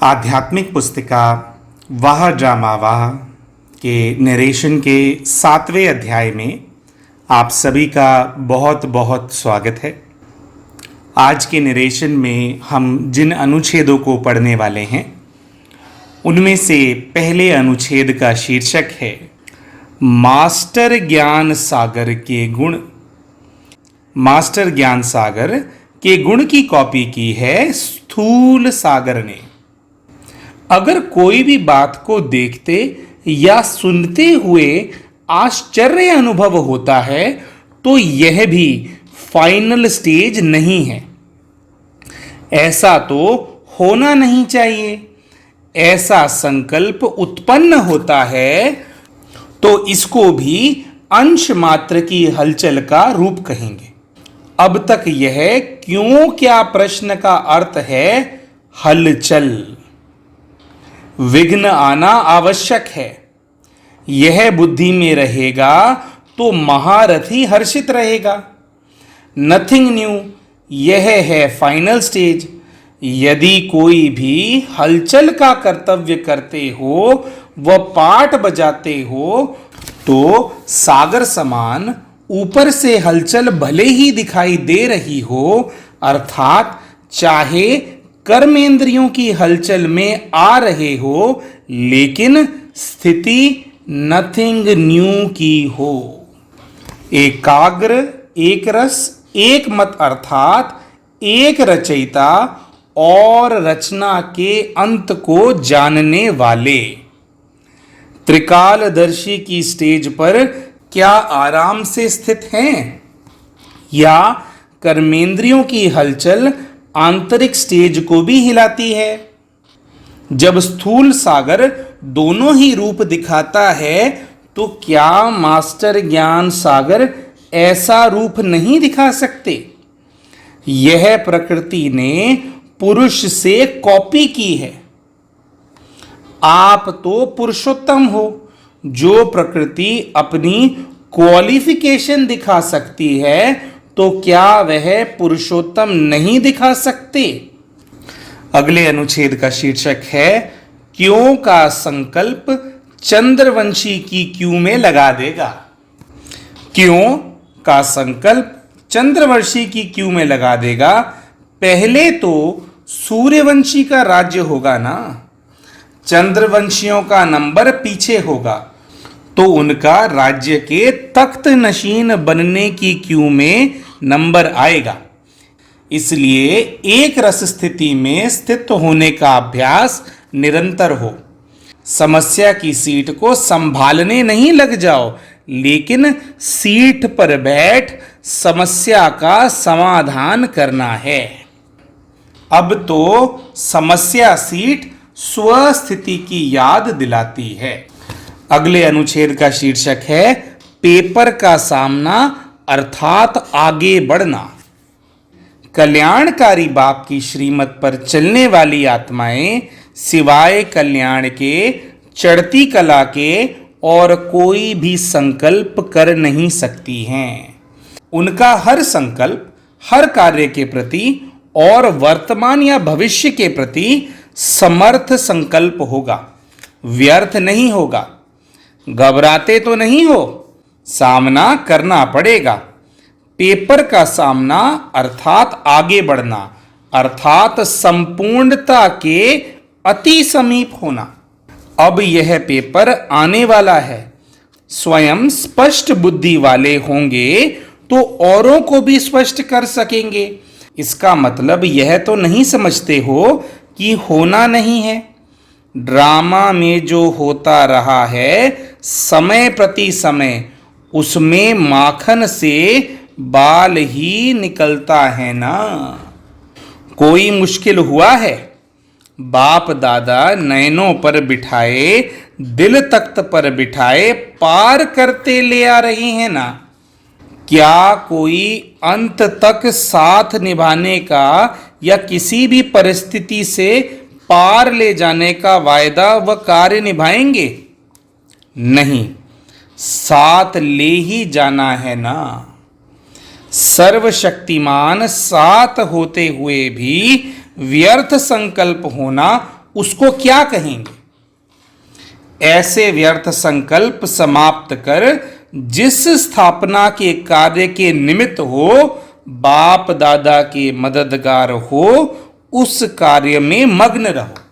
आध्यात्मिक पुस्तिका वाह ड्रामा वाह के नरेशन के 7वें अध्याय में आप सभी का बहुत बहुत स्वागत है। आज के नरेशन में हम जिन अनुच्छेदों को पढ़ने वाले हैं उनमें से पहले अनुच्छेद का शीर्षक है मास्टर ज्ञान सागर के गुण। मास्टर ज्ञान सागर के गुण की कॉपी की है स्थूल सागर ने। अगर कोई भी बात को देखते या सुनते हुए आश्चर्य अनुभव होता है तो यह भी फाइनल स्टेज नहीं है। ऐसा तो होना नहीं चाहिए। ऐसा संकल्प उत्पन्न होता है तो इसको भी अंश मात्र की हलचल का रूप कहेंगे। अब तक यह क्यों क्या प्रश्न का अर्थ है हलचल। विघ्न आना आवश्यक है। यह बुद्धि में रहेगा तो महारथी हर्षित रहेगा। नथिंग न्यू, यह है फाइनल स्टेज। यदि कोई भी हलचल का कर्तव्य करते हो व पाठ बजाते हो तो सागर समान ऊपर से हलचल भले ही दिखाई दे रही हो, अर्थात चाहे कर्मेंद्रियों की हलचल में आ रहे हो, लेकिन स्थिति नथिंग न्यू की हो। एकाग्र, एक रस, एक मत, अर्थात एक रचयिता और रचना के अंत को जानने वाले। त्रिकालदर्शी की स्टेज पर क्या आराम से स्थित हैं या कर्मेंद्रियों की हलचल आंतरिक स्टेज को भी हिलाती है। जब स्थूल सागर दोनों ही रूप दिखाता है तो क्या मास्टर ज्ञान सागर ऐसा रूप नहीं दिखा सकते। यह प्रकृति ने पुरुष से कॉपी की है। आप तो पुरुषोत्तम हो। जो प्रकृति अपनी क्वालिफिकेशन दिखा सकती है तो क्या वह पुरुषोत्तम नहीं दिखा सकते। अगले अनुच्छेद का शीर्षक है क्यों का संकल्प चंद्रवंशी की क्यों में लगा देगा। क्यों का संकल्प चंद्रवंशी की क्यों में लगा देगा। पहले तो सूर्यवंशी का राज्य होगा ना। चंद्रवंशियों का नंबर पीछे होगा तो उनका राज्य के तख्त नशीन बनने की क्यू में नंबर आएगा। इसलिए एक रस स्थिति में स्थित होने का अभ्यास निरंतर हो। समस्या की सीट को संभालने नहीं लग जाओ, लेकिन सीट पर बैठ समस्या का समाधान करना है। अब तो समस्या सीट स्वस्थिति की याद दिलाती है। अगले अनुच्छेद का शीर्षक है पेपर का सामना, अर्थात आगे बढ़ना। कल्याणकारी बाप की श्रीमत पर चलने वाली आत्माएं सिवाय कल्याण के, चढ़ती कला के और कोई भी संकल्प कर नहीं सकती हैं। उनका हर संकल्प हर कार्य के प्रति और वर्तमान या भविष्य के प्रति समर्थ संकल्प होगा, व्यर्थ नहीं होगा। घबराते तो नहीं हो, सामना करना पड़ेगा। पेपर का सामना अर्थात आगे बढ़ना, अर्थात संपूर्णता के अति समीप होना। अब यह पेपर आने वाला है। स्वयं स्पष्ट बुद्धि वाले होंगे तो औरों को भी स्पष्ट कर सकेंगे। इसका मतलब यह तो नहीं समझते हो कि होना नहीं है। ड्रामा में जो होता रहा है समय प्रति समय, उसमें माखन से बाल ही निकलता है ना। कोई मुश्किल हुआ है, बाप दादा नयनों पर बिठाए, दिल तख्त पर बिठाए पार करते ले आ रही हैं ना। क्या कोई अंत तक साथ निभाने का या किसी भी परिस्थिति से पार ले जाने का वायदा व कार्य निभाएंगे? नहीं, साथ ले ही जाना है ना। सर्वशक्तिमान साथ होते हुए भी व्यर्थ संकल्प होना उसको क्या कहेंगे? ऐसे व्यर्थ संकल्प समाप्त कर जिस स्थापना के कार्य के निमित्त हो, बाप दादा के मददगार हो, उस कार्य में मग्न रहो।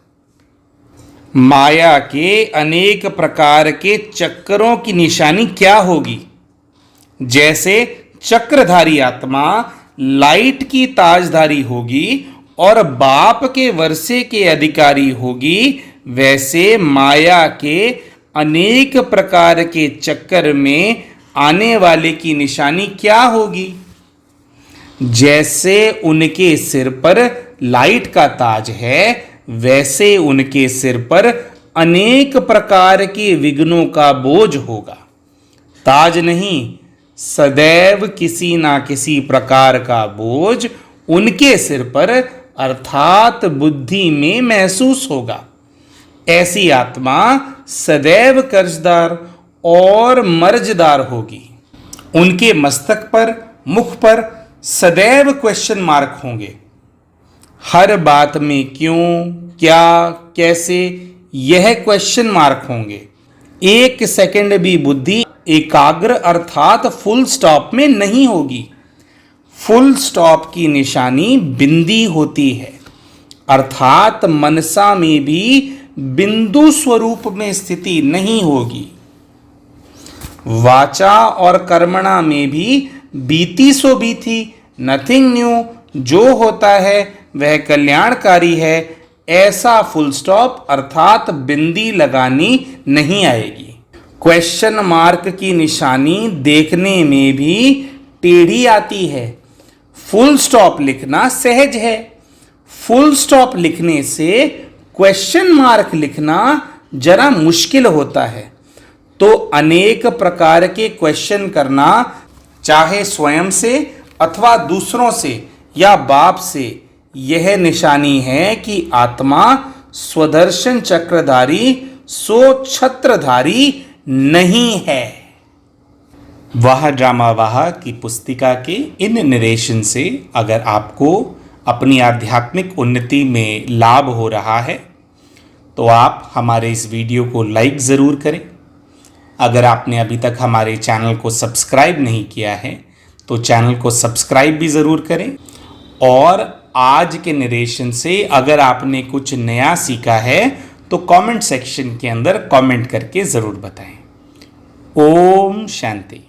माया के अनेक प्रकार के चक्करों की निशानी क्या होगी? जैसे चक्रधारी आत्मा लाइट की ताजधारी होगी और बाप के वर्षे के अधिकारी होगी, वैसे माया के अनेक प्रकार के चक्कर में आने वाले की निशानी क्या होगी? जैसे उनके सिर पर लाइट का ताज है, वैसे उनके सिर पर अनेक प्रकार के विघ्नों का बोझ होगा। ताज नहीं, सदैव किसी ना किसी प्रकार का बोझ उनके सिर पर अर्थात बुद्धि में महसूस होगा। ऐसी आत्मा सदैव कर्जदार और मर्जदार होगी। उनके मस्तक पर, मुख पर सदैव क्वेश्चन मार्क होंगे। हर बात में क्यों, क्या, कैसे, यह क्वेश्चन मार्क होंगे। एक सेकंड भी बुद्धि एकाग्र अर्थात फुल स्टॉप में नहीं होगी। फुल स्टॉप की निशानी बिंदी होती है, अर्थात मनसा में भी बिंदु स्वरूप में स्थिति नहीं होगी। वाचा और कर्मणा में भी बीती सो बीती, नथिंग न्यू, जो होता है वह कल्याणकारी है, ऐसा फुल स्टॉप अर्थात बिंदी लगानी नहीं आएगी। क्वेश्चन मार्क की निशानी देखने में भी टेढ़ी आती है। फुल स्टॉप लिखना सहज है। फुल स्टॉप लिखने से क्वेश्चन मार्क लिखना जरा मुश्किल होता है। तो अनेक प्रकार के क्वेश्चन करना, चाहे स्वयं से अथवा दूसरों से या बाप से, यह निशानी है कि आत्मा स्वदर्शन चक्रधारी सो छत्रधारी नहीं है। वाह ड्रामा वाह की पुस्तिका के इन नरेशन से अगर आपको अपनी आध्यात्मिक उन्नति में लाभ हो रहा है तो आप हमारे इस वीडियो को लाइक ज़रूर करें। अगर आपने अभी तक हमारे चैनल को सब्सक्राइब नहीं किया है तो चैनल को सब्सक्राइब भी ज़रूर करें। और आज के नरेशन से अगर आपने कुछ नया सीखा है तो कमेंट सेक्शन के अंदर कमेंट करके ज़रूर बताएं। ओम शांति।